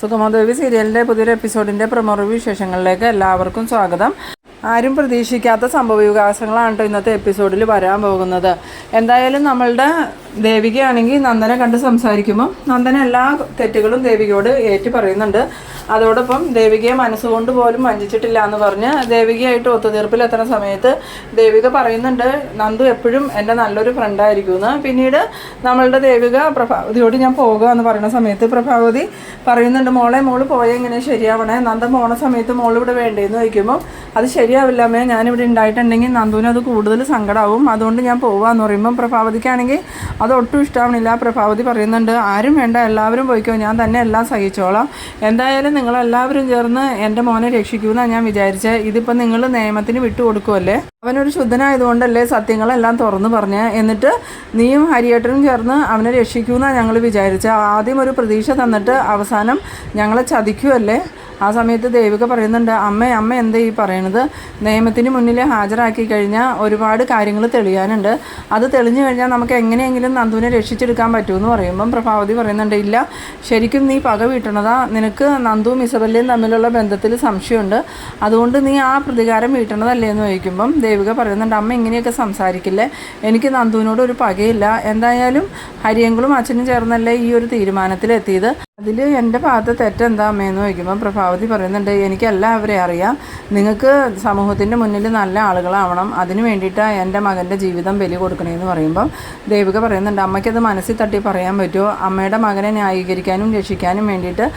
സുഗമദേവി സീരിയലിൻ്റെ പുതിയൊരു എപ്പിസോഡിൻ്റെ promo review വിശേഷങ്ങളിലേക്ക് എല്ലാവർക്കും സ്വാഗതം. ആരും പ്രതീക്ഷിക്കാത്ത സംഭവവികാസങ്ങളാണ് കേട്ടോ ഇന്നത്തെ എപ്പിസോഡിൽ വരാൻ പോകുന്നത്. എന്തായാലും നമ്മളുടെ ദേവികയാണെങ്കിൽ നന്ദനെ കണ്ട് സംസാരിക്കുമ്പോൾ നന്ദന എല്ലാ തെറ്റുകളും ദേവികയോട് ഏറ്റു പറയുന്നുണ്ട്. അതോടൊപ്പം ദേവികയെ മനസ്സുകൊണ്ട് പോലും വഞ്ചിച്ചിട്ടില്ല എന്ന് പറഞ്ഞ് ദേവികയായിട്ട് ഒത്തുതീർപ്പിലെത്തുന്ന സമയത്ത് ദേവിക പറയുന്നുണ്ട്, നന്ദു എപ്പോഴും എൻ്റെ നല്ലൊരു ഫ്രണ്ടായിരിക്കുമെന്ന്. പിന്നീട് നമ്മളുടെ ദേവിക പ്രഭാവതിയോട് ഞാൻ പോകുക എന്ന് പറയുന്ന സമയത്ത് പ്രഭാവതി പറയുന്നുണ്ട്, മോള് പോയാൽ എങ്ങനെ ശരിയാവണേ, നന്ദൻ പോണ സമയത്ത് മോളിവിടെ വേണ്ടേന്ന് ചോദിക്കുമ്പോൾ അത് ശരിയാവില്ലമ്മേ, ഞാനിവിടെ ഉണ്ടായിട്ടുണ്ടെങ്കിൽ നന്ദുവിന് അത് കൂടുതൽ സങ്കടമാവും, അതുകൊണ്ട് ഞാൻ പോവാന്ന് പറയുമ്പം പ്രഭാവതിക്കാണെങ്കിൽ അതൊട്ടും ഇഷ്ടമാവണില്ല. പ്രഭാവതി പറയുന്നുണ്ട്, ആരും വേണ്ട, എല്ലാവരും പോയിക്കോ, ഞാൻ തന്നെ എല്ലാം സഹിച്ചോളാം. എന്തായാലും നിങ്ങളെല്ലാവരും ചേർന്ന് എൻ്റെ മോനെ രക്ഷിക്കുമെന്നാണ് ഞാൻ വിചാരിച്ചത്. ഇതിപ്പോൾ നിങ്ങൾ നിയമത്തിന് വിട്ടുകൊടുക്കുമല്ലേ, അവനൊരു ശുദ്ധനായതുകൊണ്ടല്ലേ സത്യങ്ങളെല്ലാം തുറന്നു പറഞ്ഞ്, എന്നിട്ട് നീയും ഹരിയേട്ടനും ചേർന്ന് അവനെ രക്ഷിക്കുമെന്നാണ് ഞങ്ങൾ വിചാരിച്ചത്. ആദ്യം ഒരു പ്രതീക്ഷ തന്നിട്ട് അവസാനം ഞങ്ങളെ ചതിക്കുമല്ലേ. ആ സമയത്ത് ദേവിക പറയുന്നുണ്ട്, അമ്മ എന്താ ഈ പറയണത്, നിയമത്തിന് മുന്നിൽ ഹാജരാക്കി കഴിഞ്ഞാൽ ഒരുപാട് കാര്യങ്ങൾ തെളിയാനുണ്ട്, അത് തെളിഞ്ഞു കഴിഞ്ഞാൽ നമുക്ക് എങ്ങനെയെങ്കിലും നന്ദുവിനെ രക്ഷിച്ചെടുക്കാൻ പറ്റുമെന്ന് പറയുമ്പം പ്രഭാവതി പറയുന്നുണ്ട്, ഇല്ല, ശരിക്കും നീ പക വീട്ടണതാ, നിനക്ക് നന്ദുവും ഇസബല്ലയും തമ്മിലുള്ള ബന്ധത്തിൽ സംശയമുണ്ട്, അതുകൊണ്ട് നീ ആ പ്രതികാരം വീട്ടണതല്ലേ എന്ന് ചോദിക്കുമ്പം ദേവിക പറയുന്നുണ്ട്, അമ്മ ഇങ്ങനെയൊക്കെ സംസാരിക്കില്ലേ, എനിക്ക് നന്ദുവിനോട് ഒരു പകയില്ല, എന്തായാലും ഹരിയങ്ങളും അച്ഛനും ചേർന്നല്ലേ ഈ ഒരു തീരുമാനത്തിലെത്തിയത്, അതിൽ എൻ്റെ ഭാഗത്ത് തെറ്റെന്താ അമ്മയെന്ന് ചോദിക്കുമ്പോൾ പ്രഭാവതി പറയുന്നുണ്ട്, എനിക്ക് എല്ലാവരെയും അറിയാം, നിങ്ങൾക്ക് സമൂഹത്തിൻ്റെ മുന്നിൽ നല്ല ആളുകളാവണം, അതിന് വേണ്ടിയിട്ടാണ് എൻ്റെ മകൻ്റെ ജീവിതം ബലി കൊടുക്കണേന്ന് പറയുമ്പം ദേവിക പറയുന്നുണ്ട്, അമ്മയ്ക്കത് മനസ്സിൽ തട്ടി പറയാൻ പറ്റുമോ, അമ്മയുടെ മകനെ ന്യായീകരിക്കാനും രക്ഷിക്കാനും വേണ്ടിയിട്ട്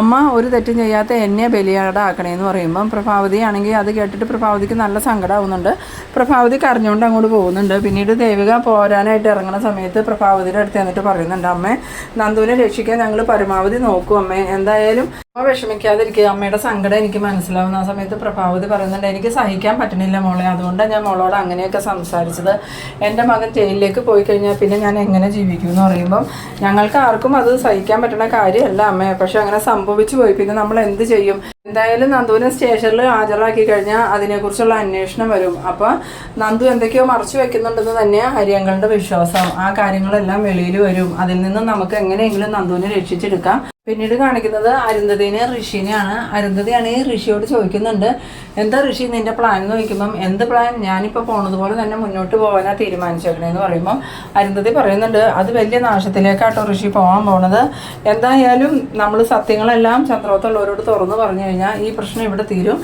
അമ്മ ഒരു തെറ്റും ചെയ്യാത്ത എന്നെ ബലിയാടാക്കണേന്ന് പറയുമ്പം പ്രഭാവതി ആണെങ്കിൽ അത് കേട്ടിട്ട് പ്രഭാവതിക്ക് നല്ല സങ്കടമാവുന്നുണ്ട്. പ്രഭാവതി കരഞ്ഞുകൊണ്ട് അങ്ങോട്ട് പോകുന്നുണ്ട്. പിന്നീട് ദേവിക പോരാനായിട്ട് ഇറങ്ങുന്ന സമയത്ത് പ്രഭാവതിയുടെ അടുത്ത് എന്നിട്ട് പറയുന്നുണ്ട്, അമ്മേ, നന്ദുവിനെ രക്ഷിക്കാൻ ഞങ്ങൾ പരമാവധി നോക്കും അമ്മേ, എന്തായാലും അമ്മ വിഷമിക്കാതിരിക്കുക, അമ്മയുടെ സങ്കടം എനിക്ക് മനസ്സിലാവുന്ന. ആ സമയത്ത് പ്രഭാവതി പറയുന്നുണ്ട്, എനിക്ക് സഹിക്കാൻ പറ്റണില്ല മോളെ, അതുകൊണ്ടാണ് ഞാൻ മോളോട് അങ്ങനെയൊക്കെ സംസാരിച്ചത്, എൻ്റെ മകൻ ജയിലിലേക്ക് പോയി കഴിഞ്ഞാൽ പിന്നെ ഞാൻ എങ്ങനെ ജീവിക്കും എന്ന് പറയുമ്പം ഞങ്ങൾക്ക് ആർക്കും അത് സഹിക്കാൻ പറ്റുന്ന കാര്യമല്ല അമ്മേ, പക്ഷെ അങ്ങനെ സംഭവിച്ചു പോയി, പിന്നെ നമ്മൾ എന്ത് ചെയ്യും, എന്തായാലും നന്ദുവിനെ സ്റ്റേഷനിൽ ഹാജരാക്കി കഴിഞ്ഞാൽ അതിനെക്കുറിച്ചുള്ള അന്വേഷണം വരും, അപ്പോൾ നന്ദു എന്തൊക്കെയോ മറച്ചു വെക്കുന്നുണ്ടെന്ന് തന്നെയാണ് ഹരിയങ്കളുടെ വിശ്വാസം, ആ കാര്യങ്ങളെല്ലാം വെളിയിൽ വരും, അതിൽ നിന്ന് നമുക്ക് എങ്ങനെയെങ്കിലും നന്ദുവിനെ രക്ഷിച്ചെടുക്കാം. പിന്നീട് കാണിക്കുന്നത് അരുന്ധതിനെ ഋഷിനെയാണ്. അരുന്ധതിയാണെങ്കിൽ ഋഷിയോട് ചോദിക്കുന്നുണ്ട്, എന്താ ഋഷി നിൻ്റെ പ്ലാൻ എന്ന് ചോദിക്കുമ്പം എന്ത് പ്ലാൻ, ഞാനിപ്പോൾ പോണതുപോലെ തന്നെ മുന്നോട്ട് പോകാനാണ് തീരുമാനിച്ചേക്കണേന്ന് പറയുമ്പം അരുന്ധതി പറയുന്നുണ്ട്, അത് വലിയ നാശത്തിലേക്കാട്ടോ ഋഷി പോകാൻ പോണത്, എന്തായാലും നമ്മൾ സത്യങ്ങളെല്ലാം ചന്ദ്രോത്തുള്ളവരോട് തുറന്നു പറഞ്ഞു കഴിഞ്ഞാൽ ഈ പ്രശ്നം ഇവിടെ തീരും,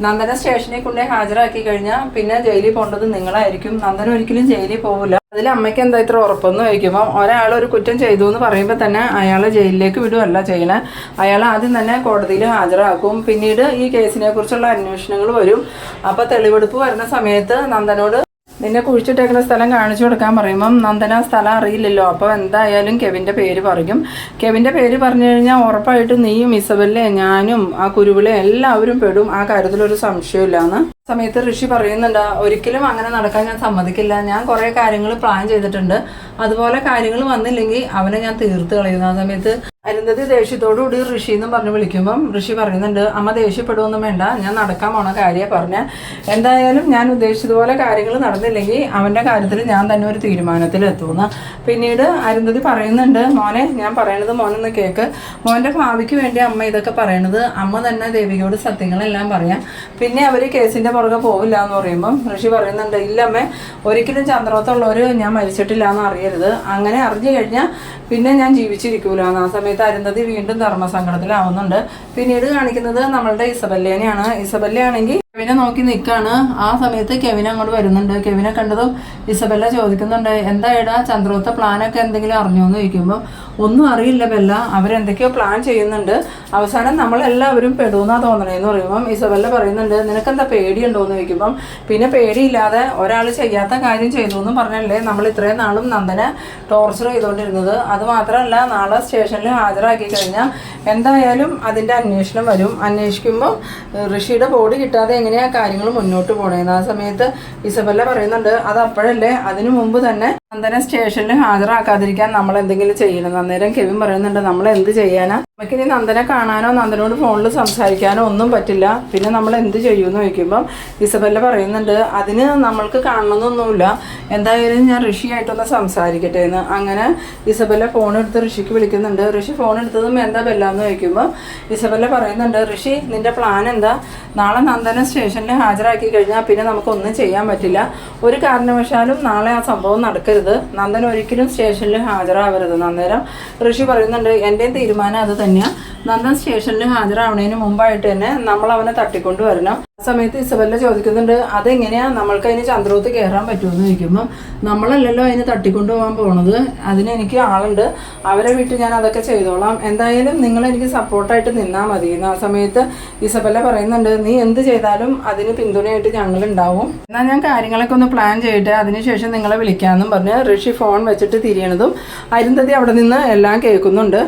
നന്ദന സ്റ്റേഷനിൽ കൊണ്ടേ ഹാജരാക്കി കഴിഞ്ഞാൽ പിന്നെ ജയിലിൽ പോകേണ്ടത് നിങ്ങളായിരിക്കും, നന്ദന ഒരിക്കലും ജയിലിൽ പോകില്ല, അതിൽ അമ്മയ്ക്ക് എന്താ ഇത്ര ഉറപ്പെന്ന് ചോദിക്കുമ്പോൾ ഒരാൾ ഒരു കുറ്റം ചെയ്തു എന്ന് പറയുമ്പോൾ തന്നെ അയാളെ ജയിലിലേക്ക് വിടുകയല്ല ചെയ്യണേ, അയാൾ ആദ്യം തന്നെ കോടതിയിൽ ഹാജരാക്കും, പിന്നീട് ഈ കേസിനെ കുറിച്ചുള്ള അന്വേഷണങ്ങൾ വരും, അപ്പോൾ തെളിവെടുപ്പ് വരുന്ന സമയത്ത് നന്ദനോട് നിന്നെ കുഴിച്ചിട്ടേക്കുന്ന സ്ഥലം കാണിച്ചു കൊടുക്കാൻ പറയുമ്പം നന്ദന സ്ഥലം അറിയില്ലല്ലോ, അപ്പോൾ എന്തായാലും കെവിൻ്റെ പേര് പറയും, കെവിൻ്റെ പേര് പറഞ്ഞു കഴിഞ്ഞാൽ ഉറപ്പായിട്ടും നീയും ഇസബല്ലേ ഞാനും ആ കുരുവിളെ എല്ലാവരും പെടും, ആ കാര്യത്തിലൊരു സംശയമില്ലാന്ന്. സമയത്ത് ഋഷി പറയുന്നുണ്ട്, ഒരിക്കലും അങ്ങനെ നടക്കാൻ ഞാൻ സമ്മതിക്കില്ല, ഞാൻ കുറേ കാര്യങ്ങൾ പ്ലാൻ ചെയ്തിട്ടുണ്ട്, അതുപോലെ കാര്യങ്ങൾ വന്നില്ലെങ്കിൽ അവനെ ഞാൻ തീർത്ത് കളയുന്നു. ആ സമയത്ത് അരുന്ധതി ദേഷ്യത്തോടുകൂടി ഋഷി എന്നും പറഞ്ഞ് വിളിക്കുമ്പം ഋഷി പറയുന്നുണ്ട്, അമ്മ ദേഷ്യപ്പെടുമൊന്നും വേണ്ട, ഞാൻ നടക്കാൻ പോണ കാര്യമാണ് പറഞ്ഞ, എന്തായാലും ഞാൻ ഉദ്ദേശിച്ചതുപോലെ കാര്യങ്ങൾ നടന്നില്ലെങ്കിൽ അവൻ്റെ കാര്യത്തിൽ ഞാൻ തന്നെ ഒരു തീരുമാനത്തിലെത്തുമെന്ന്. പിന്നീട് അരുന്ധതി പറയുന്നുണ്ട്, മോനെ ഞാൻ പറയണത് മോനൊന്ന് കേൾക്ക്, മോൻ്റെ ഭാവിക്ക് വേണ്ടി അമ്മ ഇതൊക്കെ പറയണത്, അമ്മ തന്നെ ദേവികയോട് സത്യങ്ങളെല്ലാം പറയാം, പിന്നെ അവർ കേസിൻ്റെ പുറകെ പോവില്ല എന്ന് പറയുമ്പം ഋഷി പറയുന്നുണ്ട്, ഇല്ലമ്മേ, ഒരിക്കലും ചന്ദ്രോത്തുള്ളവർ ഞാൻ മരിച്ചിട്ടില്ല എന്ന് അറിയരുത്, അങ്ങനെ അറിഞ്ഞു കഴിഞ്ഞാൽ പിന്നെ ഞാൻ ജീവിച്ചിരിക്കൂലെന്ന്. ആ സമയത്ത് അരുന്ധതി വീണ്ടും ധർമ്മസങ്കടത്തിലാവുന്നുണ്ട്. പിന്നീട് കാണിക്കുന്നത് നമ്മളുടെ ഇസബല്ലേനെയാണ്. ഇസബല്ലയാണെങ്കിൽ കെവിനെ നോക്കി നിൽക്കുകയാണ്. ആ സമയത്ത് കെവിൻ അങ്ങോട്ട് വരുന്നുണ്ട്. കെവിനെ കണ്ടതും ഇസബല്ല ചോദിക്കുന്നുണ്ട്, എന്തായിടാ ചന്ദ്രോത്ത പ്ലാനൊക്കെ എന്തെങ്കിലും അറിഞ്ഞോ എന്ന് ചോദിക്കുമ്പോൾ ഒന്നും അറിയില്ല ബെല്ല, അവരെന്തൊക്കെയോ പ്ലാൻ ചെയ്യുന്നുണ്ട്, അവസാനം നമ്മളെല്ലാവരും പെടുമെന്നാണ് തോന്നണേന്ന് പറയുമ്പം ഇസബല്ല പറയുന്നുണ്ട്, നിനക്കെന്താ പേടിയുണ്ടോ എന്ന് ചോദിക്കുമ്പം പിന്നെ പേടിയില്ലാതെ ഒരാൾ ചെയ്യാത്ത കാര്യം ചെയ്തു എന്ന് പറഞ്ഞല്ലേ നമ്മൾ ഇത്രയും നാളും നന്ദനെ ടോർച്ചർ ചെയ്തുകൊണ്ടിരുന്നത്, അതുമാത്രമല്ല നാളെ സ്റ്റേഷനിൽ ഹാജരാക്കി കഴിഞ്ഞാൽ എന്തായാലും അതിൻ്റെ അന്വേഷണം വരും, അന്വേഷിക്കുമ്പോൾ ഋഷിയുടെ ബോഡി കിട്ടാതെ എങ്ങനെയാ കാര്യങ്ങൾ മുന്നോട്ട് പോകണേന്ന്. ആ സമയത്ത് ഇസബല്ല പറയുന്നുണ്ട്, അത് അപ്പോഴല്ലേ, അതിനു മുമ്പ് തന്നെ നന്ദനെ സ്റ്റേഷനിൽ ഹാജരാക്കാതിരിക്കാൻ നമ്മൾ എന്തെങ്കിലും ചെയ്യണം. അന്നേരം കെവിൻ പറയുന്നുണ്ട്, നമ്മൾ എന്ത് ചെയ്യാനാ, നമുക്കിനി നന്ദനെ കാണാനോ നന്ദനോട് ഫോണിൽ സംസാരിക്കാനോ ഒന്നും പറ്റില്ല, പിന്നെ നമ്മൾ എന്ത് ചെയ്യുമെന്ന് ചോദിക്കുമ്പം ഇസബെല്ല പറയുന്നുണ്ട്, അതിന് നമ്മൾക്ക് കാണണമെന്നൊന്നുമില്ല, എന്തായാലും ഞാൻ ഋഷിയായിട്ടൊന്ന് സംസാരിക്കട്ടെ എന്ന്. അങ്ങനെ ഇസബെല്ല ഫോൺ എടുത്ത് ഋഷിക്ക് വിളിക്കുന്നുണ്ട്. ഋഷി ഫോൺ എടുത്തതും എന്താ ബെല്ലാന്ന് ചോദിക്കുമ്പോൾ ഇസബെല്ല പറയുന്നുണ്ട്, ഋഷി നിൻ്റെ പ്ലാൻ എന്താ, നാളെ നന്ദനെ സ്റ്റേഷനിൽ ഹാജരാക്കി കഴിഞ്ഞാൽ പിന്നെ നമുക്കൊന്നും ചെയ്യാൻ പറ്റില്ല, ഒരു കാരണവശാലും നാളെ ആ സംഭവം നടക്കരുത്, നന്ദൻ ഒരിക്കലും സ്റ്റേഷനിൽ ഹാജരാവരുത്. അന്നേരം ഋഷി പറയുന്നുണ്ട്, എൻ്റെയും തീരുമാനം അത് തന്നെയാണ്, നന്ദൻ സ്റ്റേഷനിൽ ഹാജരാവണതിന് മുമ്പായിട്ട് തന്നെ നമ്മൾ അവനെ തട്ടിക്കൊണ്ട് വരണം. ആ സമയത്ത് ഇസബെല്ല ചോദിക്കുന്നുണ്ട്, അതെങ്ങനെയാ നമ്മൾക്ക് അതിന് ചന്ദ്രോത്ത് കയറാൻ പറ്റുമെന്ന് ചോദിക്കുമ്പോൾ നമ്മളല്ലല്ലോ അതിന് തട്ടിക്കൊണ്ടു പോകാൻ പോണത്, അതിന് എനിക്ക് ആളുണ്ട്, അവരെ വീട്ടിൽ ഞാൻ അതൊക്കെ ചെയ്തോളാം, എന്തായാലും നിങ്ങൾ എനിക്ക് സപ്പോർട്ടായിട്ട് നിന്നാൽ മതി. ആ സമയത്ത് ഇസബെല്ല പറയുന്നുണ്ട്, നീ എന്ത് ചെയ്താലും അതിന് പിന്തുണയായിട്ട് ഞങ്ങളുണ്ടാവും, എന്നാൽ ഞാൻ കാര്യങ്ങളൊക്കെ ഒന്ന് പ്ലാൻ ചെയ്യട്ടെ, അതിനുശേഷം നിങ്ങളെ വിളിക്കാമെന്നും പറഞ്ഞ് ഋഷി ഫോൺ വെച്ചിട്ട് തിരിയണതും അരുന്ധതി അവിടെ നിന്ന് എല്ലാം കേൾക്കുന്നുണ്ട്.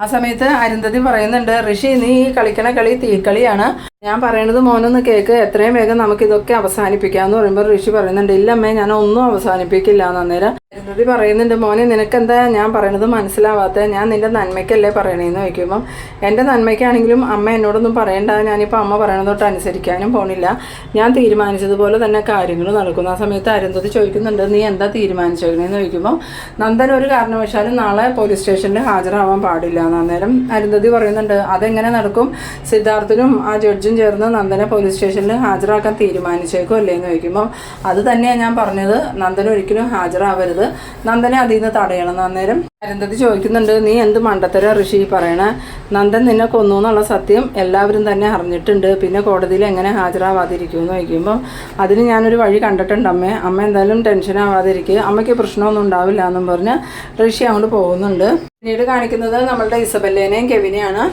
ആ സമയത്ത് അരുന്ധതി പറയുന്നുണ്ട്, ഋഷി നീ ഈ കളിക്കണ കളി തീക്കളിയാണ്, ഞാൻ പറയണത് മോനൊന്ന് കേൾക്ക്, എത്രയും വേഗം നമുക്കിതൊക്കെ അവസാനിപ്പിക്കാമെന്ന് പറയുമ്പോൾ ഋഷി പറയുന്നുണ്ട്, ഇല്ലമ്മേ ഞാൻ ഒന്നും അവസാനിപ്പിക്കില്ല. അന്നേരം അരുന്ധതി പറയുന്നുണ്ട്, മോനെ നിനക്കെന്താ ഞാൻ പറയണത് മനസ്സിലാവാത്ത, ഞാൻ നിന്റെ നന്മയ്ക്കല്ലേ പറയണേന്ന് ചോദിക്കുമ്പം എൻ്റെ നന്മയ്ക്കാണെങ്കിലും അമ്മ എന്നോടൊന്നും പറയണ്ട, ഞാനിപ്പോൾ അമ്മ പറയണതൊട്ട് അനുസരിക്കാനും പോണില്ല, ഞാൻ തീരുമാനിച്ചതുപോലെ തന്നെ കാര്യങ്ങൾ നടക്കുന്നു. ആ സമയത്ത് അരുന്ധതി ചോദിക്കുന്നുണ്ട്, നീ എന്താ തീരുമാനിച്ചേക്കണേന്ന് ചോദിക്കുമ്പോൾ നന്ദൻ ഒരു കാരണവശാലും നാളെ പോലീസ് സ്റ്റേഷനിൽ ഹാജരാവാൻ പാടില്ല. അന്നേരം അരുന്ധതി പറയുന്നുണ്ട്, അതെങ്ങനെ നടക്കും, സിദ്ധാർത്ഥനും ആ ജഡ്ജും ചേർന്ന് നന്ദനെ പോലീസ് സ്റ്റേഷനിൽ ഹാജരാക്കാൻ തീരുമാനിച്ചേക്കും അല്ലേ എന്ന് ചോദിക്കുമ്പോൾ അത് തന്നെയാണ് ഞാൻ പറഞ്ഞത്, നന്ദൻ ഒരിക്കലും ഹാജരാവരുത്, നന്ദനെ അതിൽ നിന്ന് തടയണം. അന്നേരം അരുന്ധതി ചോദിക്കുന്നുണ്ട്, നീ എന്ത് മണ്ടത്തര ഋഷി പറയണേ, നന്ദൻ നിന്നെ കൊന്നു എന്നുള്ള സത്യം എല്ലാവരും തന്നെ അറിഞ്ഞിട്ടുണ്ട്, പിന്നെ കോടതിയിൽ എങ്ങനെ ഹാജരാവാതിരിക്കുമെന്ന് ചോദിക്കുമ്പോൾ അതിന് ഞാനൊരു വഴി കണ്ടിട്ടുണ്ട് അമ്മ, അമ്മ എന്തായാലും ടെൻഷൻ ആവാതിരിക്കുക, അമ്മയ്ക്ക് പ്രശ്നമൊന്നും ഉണ്ടാവില്ല എന്നും പറഞ്ഞ് ഋഷി അങ്ങോട്ട് പോകുന്നുണ്ട്. പിന്നീട് കാണിക്കുന്നത് നമ്മളുടെ ഇസബെല്ലേനെയും കെവിനെയാണ്.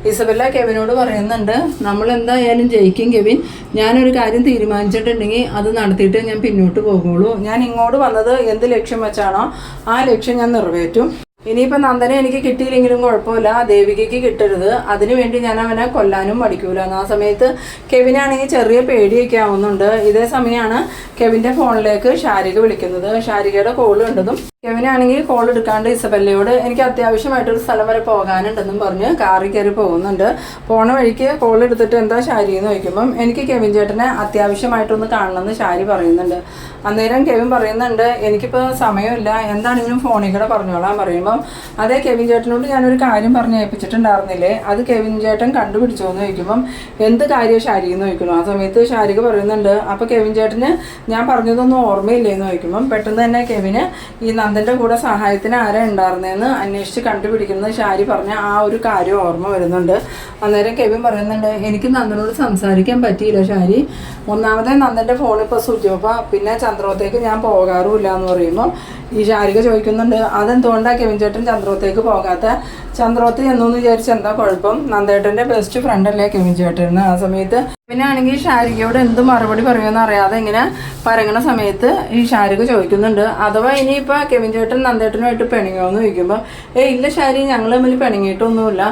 ഇസബെല്ല കെവിനോട് പറയുന്നുണ്ട്, നമ്മൾ എന്തായാലും ജയിക്കും കെവിൻ, ഞാനൊരു കാര്യം തീരുമാനിച്ചിട്ടുണ്ടെങ്കിൽ അത് നടത്തിയിട്ട് ഞാൻ പിന്നോട്ട് പോകുള്ളൂ, ഞാൻ ഇങ്ങോട്ട് വന്നത് എന്ത് ലക്ഷ്യം വെച്ചാണോ ആ ലക്ഷ്യം ഞാൻ നിറവേറ്റും, ഇനിയിപ്പോൾ നന്ദനെ എനിക്ക് കിട്ടിയില്ലെങ്കിലും കുഴപ്പമില്ല, ദേവികയ്ക്ക് കിട്ടരുത്, അതിനുവേണ്ടി ഞാൻ അവനെ കൊല്ലാനും മടിക്കൂല. ആ സമയത്ത് കെവിനാണെങ്കിൽ ചെറിയ പേടിയൊക്കെ ആവുന്നുണ്ട്. ഇതേ സമയമാണ് കെവിൻ്റെ ഫോണിലേക്ക് ഷാരിക വിളിക്കുന്നത്. ഷാരികയുടെ കോൾ കണ്ടതും കെവിനാണെങ്കിൽ കോൾ എടുക്കാണ്ട് ഇസബെല്ലയോട് എനിക്ക് അത്യാവശ്യമായിട്ടൊരു സ്ഥലം വരെ പോകാനുണ്ടെന്നും പറഞ്ഞ് കാറിൽ കയറി പോകുന്നുണ്ട്. പോണ വഴിക്ക് കോൾ എടുത്തിട്ട് എന്താ ഷാരി എന്ന് ചോദിക്കുമ്പം എനിക്ക് കെവിൻ ചേട്ടനെ അത്യാവശ്യമായിട്ടൊന്ന് കാണണമെന്ന് ഷാരി പറയുന്നുണ്ട്. അന്നേരം കെവിൻ പറയുന്നുണ്ട്, എനിക്കിപ്പോൾ സമയമില്ല, എന്താണെങ്കിലും ഫോണിൽ കൂടെ പറഞ്ഞോളാൻ പറയുമ്പം അതേ കെവിൻ ചേട്ടനോട് ഞാനൊരു കാര്യം പറഞ്ഞ് ഏൽപ്പിച്ചിട്ടുണ്ടായിരുന്നില്ലേ, അത് കെവിൻ ചേട്ടൻ കണ്ടുപിടിച്ചോ എന്ന് ചോദിക്കുമ്പം എന്ത് കാര്യം ഷാരി എന്ന് ചോദിക്കുന്നു. ആ സമയത്ത് ഷാരിക പറയുന്നുണ്ട്, അപ്പോൾ കെവിൻ ചേട്ടന് ഞാൻ പറഞ്ഞതൊന്നും ഓർമ്മയില്ലേ എന്ന് ചോദിക്കുമ്പം പെട്ടെന്ന് തന്നെ കെവിന് ഈ നന്ദൻ്റെ കൂടെ സഹായത്തിന് ആരാ ഉണ്ടായിരുന്നതെന്ന് അന്വേഷിച്ച് കണ്ടുപിടിക്കുന്നത് ഷാരി പറഞ്ഞ ആ ഒരു കാര്യം ഓർമ്മ വരുന്നുണ്ട്. അന്നേരം കെവിൻ പറയുന്നുണ്ട്, എനിക്ക് നന്ദനോട് സംസാരിക്കാൻ പറ്റിയില്ല ഷാരി, ഒന്നാമതേ നന്ദൻ്റെ ഫോൺ ഇപ്പോൾ സ്വിച്ച് ഓഫാ, പിന്നെ ചന്ദ്രോത്തേക്ക് ഞാൻ പോകാറുമില്ല എന്ന് പറയുമ്പോൾ ഈ ഷാരിക ചോദിക്കുന്നുണ്ട്, അതെന്തുകൊണ്ടാണ് കെവിൻ ചേട്ടൻ ചന്ദ്രോത്തേക്ക് പോകാത്ത, ചന്ദ്രോത്ത് എന്നൊന്ന് വിചാരിച്ച് എന്താ കുഴപ്പം, നന്ദേട്ടൻ്റെ ബെസ്റ്റ് ഫ്രണ്ട് അല്ലേ കെവിൻ ചേട്ടൻ. ആ സമയത്ത് പിന്നാണെങ്കിൽ ഷാരികയോട് എന്ത് മറുപടി പറയുമെന്ന് അറിയാതെ ഇങ്ങനെ പറയണ സമയത്ത് ഈ ഷാരിക ചോദിക്കുന്നുണ്ട്, അഥവാ ഇനിയിപ്പോൾ കെവിൻ ചേട്ടൻ നന്ദേട്ടനുമായിട്ട് പിണങ്ങിയോന്ന് ചോദിക്കുമ്പോൾ ഇല്ല ഷാരി, ഞങ്ങൾ തമ്മിൽ പിണങ്ങിയിട്ടൊന്നുമില്ല,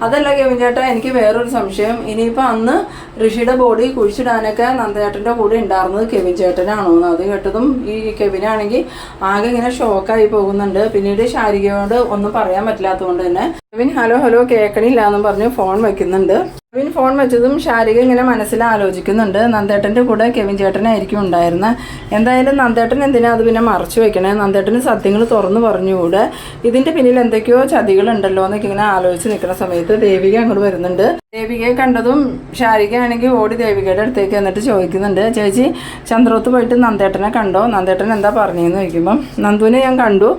അതല്ല കെവിൻ ചേട്ടാ, എനിക്ക് വേറൊരു സംശയം, ഇനിയിപ്പോൾ അന്ന് ഋഷിയുടെ ബോഡി കുഴിച്ചിടാനൊക്കെ നന്ദേട്ടൻ്റെ കൂടെ ഉണ്ടായിരുന്നത് കെവിൻ ചേട്ടനാണോ എന്ന്. അത് കേട്ടതും ഈ കെവിനാണെങ്കിൽ ആകെ ഇങ്ങനെ ഷോക്കായി പോകുന്നുണ്ട്. പിന്നീട് ഷാരികയോട് ഒന്നും പറയാൻ പറ്റില്ലാത്തതുകൊണ്ട് തന്നെ കെവിൻ ഹലോ ഹലോ കേൾക്കണില്ല എന്നും പറഞ്ഞ് ഫോൺ വയ്ക്കുന്നുണ്ട്. കെവിൻ ഫോൺ വെച്ചതും ഷാരിക ഇങ്ങനെ മനസ്സിൽ ആലോചിക്കുന്നുണ്ട്, നന്ദേട്ടൻ്റെ കൂടെ കെവിൻ ചേട്ടനായിരിക്കും ഉണ്ടായിരുന്നത്, എന്തായാലും നന്ദേട്ടൻ എന്തിനാ അത് പിന്നെ മറച്ചു വെക്കണേ, നന്ദേട്ടന് സത്യങ്ങൾ തുറന്നു പറഞ്ഞുകൂടെ, ഇതിൻ്റെ പിന്നിൽ എന്തൊക്കെയോ ചതികളുണ്ടല്ലോ എന്നൊക്കെ ഇങ്ങനെ ആലോചിച്ച് നിൽക്കുന്ന സമയത്ത് ദേവിക അങ്ങോട്ട് വരുന്നുണ്ട്. ദേവികയെ കണ്ടതും ഷാരിക ആണെങ്കിൽ ഓടി ദേവികയുടെ അടുത്തേക്ക് എന്നിട്ട് ചോദിക്കുന്നുണ്ട്, ചേച്ചി ചന്ദ്രോത്ത് പോയിട്ട് നന്ദേട്ടനെ കണ്ടോ, നന്ദേട്ടൻ എന്താ പറഞ്ഞതെന്ന് ചോദിക്കുമ്പം നന്ദുവിനെ ഞാൻ കണ്ടു,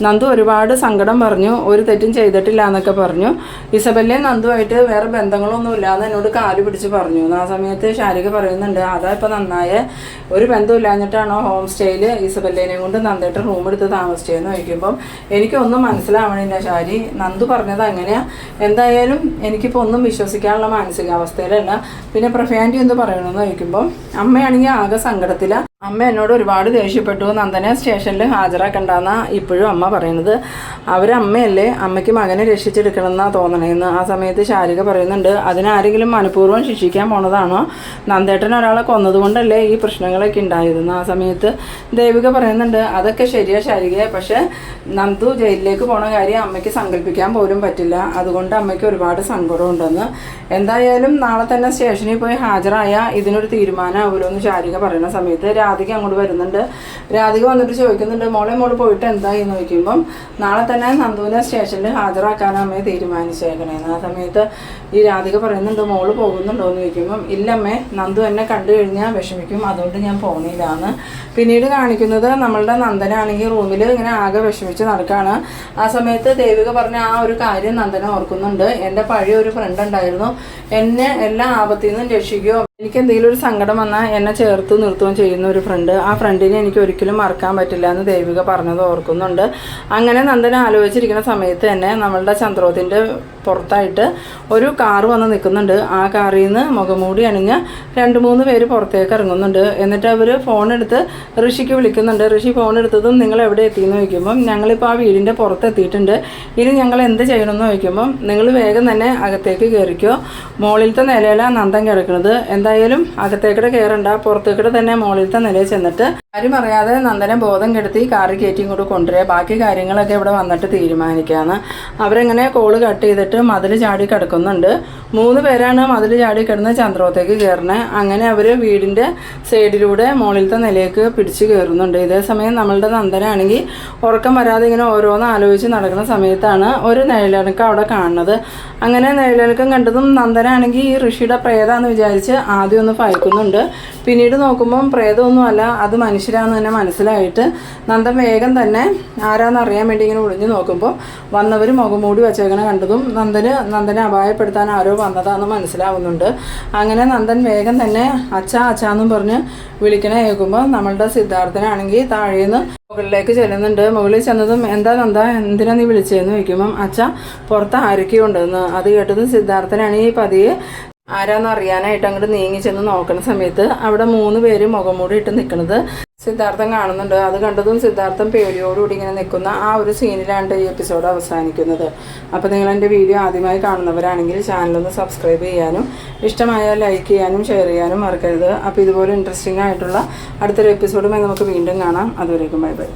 നന്ദു ഒരുപാട് സങ്കടം പറഞ്ഞു, ഒരു തെറ്റും ചെയ്തിട്ടില്ല എന്നൊക്കെ പറഞ്ഞു, ഇസബെല്ലയും നന്ദുവായിട്ട് വേറെ ബന്ധങ്ങളൊന്നും ഇല്ലാന്ന് എന്നോട് കാല് പിടിച്ച് പറഞ്ഞു. ആ സമയത്ത് ഷാരിക പറയുന്നുണ്ട്, അതാ ഇപ്പോൾ നന്നായ, ഒരു ബന്ധമില്ലാഞ്ഞിട്ടാണോ ഹോം സ്റ്റേയിൽ ഇസബെല്ലേനെയും കൊണ്ട് നന്ദേട്ടൻ റൂം എടുത്ത് താമസിച്ചതെന്ന് ചോദിക്കുമ്പം എനിക്കൊന്നും മനസ്സിലാവണില്ല ഷാരി, നന്ദു പറഞ്ഞത് അങ്ങനെയാണ്, എന്തായാലും എനിക്കിപ്പോൾ ഒന്നും വിശ്വസിക്കാനുള്ള മാനസികാവസ്ഥയിലല്ല. പിന്നെ പ്രഫാൻറ്റി എന്ത് പറയണമെന്ന് ചോദിക്കുമ്പോൾ അമ്മയാണെങ്കിൽ ആകെ സങ്കടത്തിലാണ്, അമ്മ എന്നോട് ഒരുപാട് ദേഷ്യപ്പെട്ടു, നന്ദനെ സ്റ്റേഷനിൽ ഹാജരാക്കണ്ടെന്നാ ഇപ്പോഴും അമ്മ പറയുന്നത്. അവരമ്മയല്ലേ, അമ്മയ്ക്ക് മകനെ രക്ഷിച്ചെടുക്കണമെന്നാണ് തോന്നണേന്ന്. ആ സമയത്ത് ശാരിക പറയുന്നുണ്ട്, അതിനാരെങ്കിലും മനഃപൂർവ്വം ശിക്ഷിക്കാൻ പോണതാണോ? നന്ദേട്ടൻ ഒരാളെ കൊന്നതുകൊണ്ടല്ലേ ഈ പ്രശ്നങ്ങളൊക്കെ ഉണ്ടായിരുന്നു. ആ സമയത്ത് ദേവിക പറയുന്നുണ്ട്, അതൊക്കെ ശരിയാ ശാരിക, പക്ഷേ നന്ദു ജയിലിലേക്ക് പോണ കാര്യം അമ്മയ്ക്ക് സങ്കല്പിക്കാൻ പോലും പറ്റില്ല. അതുകൊണ്ട് അമ്മയ്ക്ക് ഒരുപാട് സങ്കടമുണ്ടെന്ന്. എന്തായാലും നാളെ തന്നെ സ്റ്റേഷനിൽ പോയി ഹാജരായ ഇതിനൊരു തീരുമാനമാവുമല്ലോ എന്ന് ശാരിക പറയുന്ന സമയത്ത് രാധിക അങ്ങോട്ട് വരുന്നുണ്ട്. രാധിക വന്നിട്ട് ചോദിക്കുന്നുണ്ട്, മോള് പോയിട്ട് എന്തായി എന്ന് ചോദിക്കുമ്പം നാളെ തന്നെ നന്ദുവിനെ സ്റ്റേഷനിൽ ഹാജരാക്കാൻ അമ്മയെ തീരുമാനിച്ചേക്കണേന്ന്. ആ സമയത്ത് ഈ രാധിക പറയുന്നുണ്ട്, മോള് പോകുന്നുണ്ടോ എന്ന് ചോദിക്കുമ്പം ഇല്ലമ്മേ, നന്ദു എന്നെ കണ്ടു കഴിഞ്ഞാൽ വിഷമിക്കും, അതുകൊണ്ട് ഞാൻ പോണില്ലാന്ന്. പിന്നീട് കാണിക്കുന്നത് നമ്മളുടെ നന്ദനാണെങ്കിൽ റൂമിൽ ഇങ്ങനെ ആകെ വിഷമിച്ച് നടക്കുകയാണ്. ആ സമയത്ത് ദേവിക പറഞ്ഞ ആ ഒരു കാര്യം നന്ദന ഓർക്കുന്നുണ്ട്. എൻ്റെ പഴയ ഒരു ഫ്രണ്ട് ഉണ്ടായിരുന്നു, എന്നെ എല്ലാ ആപത്തിൽ നിന്നും രക്ഷിക്കുകയോ എനിക്ക് എന്തെങ്കിലും ഒരു സങ്കടം വന്നാൽ എന്നെ ചേർത്ത് നിർത്തുകയും ചെയ്യുന്ന ഒരു ഫ്രണ്ട്. ആ ഫ്രണ്ടിനെ എനിക്ക് ഒരിക്കലും മറക്കാൻ പറ്റില്ല എന്ന് ദേവിക പറഞ്ഞത് ഓർക്കുന്നുണ്ട്. അങ്ങനെ നന്ദന ആലോചിച്ചിരിക്കുന്ന സമയത്ത് തന്നെ നമ്മളുടെ ചന്ദ്രോത്തിൻ്റെ പുറത്തായിട്ട് ഒരു കാറ് വന്ന് നിൽക്കുന്നുണ്ട്. ആ കാറിൽ നിന്ന് മുഖംമൂടി അണിഞ്ഞ് 2-3 പേര് പുറത്തേക്ക് ഇറങ്ങുന്നുണ്ട്. എന്നിട്ട് അവർ ഫോണെടുത്ത് ഋഷിക്ക് വിളിക്കുന്നുണ്ട്. ഋഷി ഫോൺ എടുത്തതും നിങ്ങൾ എവിടെ എത്തിയെന്ന് ചോദിക്കുമ്പം ഞങ്ങളിപ്പോൾ ആ വീടിൻ്റെ പുറത്തെത്തിയിട്ടുണ്ട്, ഇനി ഞങ്ങൾ എന്ത് ചെയ്യണമെന്ന് ചോദിക്കുമ്പം നിങ്ങൾ വേഗം തന്നെ അകത്തേക്ക് കയറിക്കോ, മുകളിലത്തെ നിലയിലാണ് നന്ദൻ കിടക്കുന്നത്, എന്തായാലും അകത്തേക്കിടെ കയറണ്ട, പുറത്തേക്കിടെ തന്നെ മുകളിലത്തെ നിലയിൽ ചെന്നിട്ട് ആരും അറിയാതെ നന്ദനെ ബോധം കെടുത്തി കാറിൽ കയറ്റി ഇങ്ങോട്ട് കൊണ്ടുവരിക, ബാക്കി കാര്യങ്ങളൊക്കെ ഇവിടെ വന്നിട്ട് തീരുമാനിക്കാമെന്ന്. അവരെങ്ങനെ കോള് കട്ട് ചെയ്തിട്ട് മതിൽ ചാടി കിടക്കുന്നുണ്ട്. 3 പേരാണ് മതിൽ ചാടി കിടന്ന് ചന്ദ്രോത്തേക്ക് കയറണേ. അങ്ങനെ അവർ വീടിൻ്റെ സൈഡിലൂടെ മുകളിലത്തെ നിലയ്ക്ക് പിടിച്ച് കയറുന്നുണ്ട്. ഇതേ സമയം നമ്മളുടെ നന്ദനാണെങ്കിൽ ഉറക്കം വരാതെ ഇങ്ങനെ ഓരോന്ന് ആലോചിച്ച് നടക്കുന്ന സമയത്താണ് ഒരു നിഴലിണക്കം അവിടെ കാണുന്നത്. അങ്ങനെ നിഴലിണക്കം കണ്ടതും നന്ദനാണെങ്കിൽ ഈ ഋഷിയുടെ പ്രേതാന്ന് വിചാരിച്ച് ആദ്യം ഒന്ന് ഭയക്കുന്നുണ്ട്. പിന്നീട് നോക്കുമ്പം പ്രേതമൊന്നുമല്ല, അത് മനുഷ്യരാന്ന് തന്നെ മനസ്സിലായിട്ട് നന്ദൻ വേഗം തന്നെ ആരാന്നറിയാൻ വേണ്ടി ഇങ്ങനെ ഒളിഞ്ഞു നോക്കുമ്പോൾ വന്നവർ മുഖംമൂടി വെച്ചേക്കണ കണ്ടതും നന്ദനെ അപായപ്പെടുത്താൻ ആരോ വന്നതാണെന്ന് മനസ്സിലാവുന്നുണ്ട്. അങ്ങനെ നന്ദൻ വേഗം തന്നെ അച്ഛാന്നും പറഞ്ഞ് വിളിക്കണ കേൾക്കുമ്പോൾ നമ്മളുടെ സിദ്ധാർത്ഥനാണെങ്കിൽ താഴേന്ന് മുകളിലേക്ക് ചെല്ലുന്നുണ്ട്. മുകളിൽ ചെന്നതും എന്താ നന്ദ, എന്തിനാ നീ വിളിച്ചതെന്ന് ചോദിക്കുമ്പം അച്ഛ പുറത്ത് ആരൊക്കെയുണ്ടെന്ന്. അത് കേട്ടതും സിദ്ധാർത്ഥനാണെങ്കിൽ പതിയെ ആരാന്ന് അറിയാനായിട്ട് അങ്ങോട്ട് നീങ്ങി ചെന്ന് നോക്കുന്ന സമയത്ത് അവിടെ 3 പേര് മുഖംമൂടി ഇട്ട് നിൽക്കുന്നത് സിദ്ധാർത്ഥൻ കാണുന്നുണ്ട്. അത് കണ്ടതും സിദ്ധാർത്ഥൻ പേടിയോടുകൂടി ഇങ്ങനെ നിൽക്കുന്ന ആ ഒരു സീനിലാണ് ഈ എപ്പിസോഡ് അവസാനിക്കുന്നത്. അപ്പോൾ നിങ്ങൾ എൻ്റെ വീഡിയോ ആദ്യമായി കാണുന്നവരാണെങ്കിൽ ചാനലൊന്ന് സബ്സ്ക്രൈബ് ചെയ്യാനും ഇഷ്ടമായാൽ ലൈക്ക് ചെയ്യാനും ഷെയർ ചെയ്യാനും മറക്കരുത്. അപ്പോൾ ഇതുപോലെ ഇൻട്രസ്റ്റിംഗ് ആയിട്ടുള്ള അടുത്തൊരു എപ്പിസോഡുമായി നമുക്ക് വീണ്ടും കാണാം. അതുവരേക്കും ബൈ ബൈ.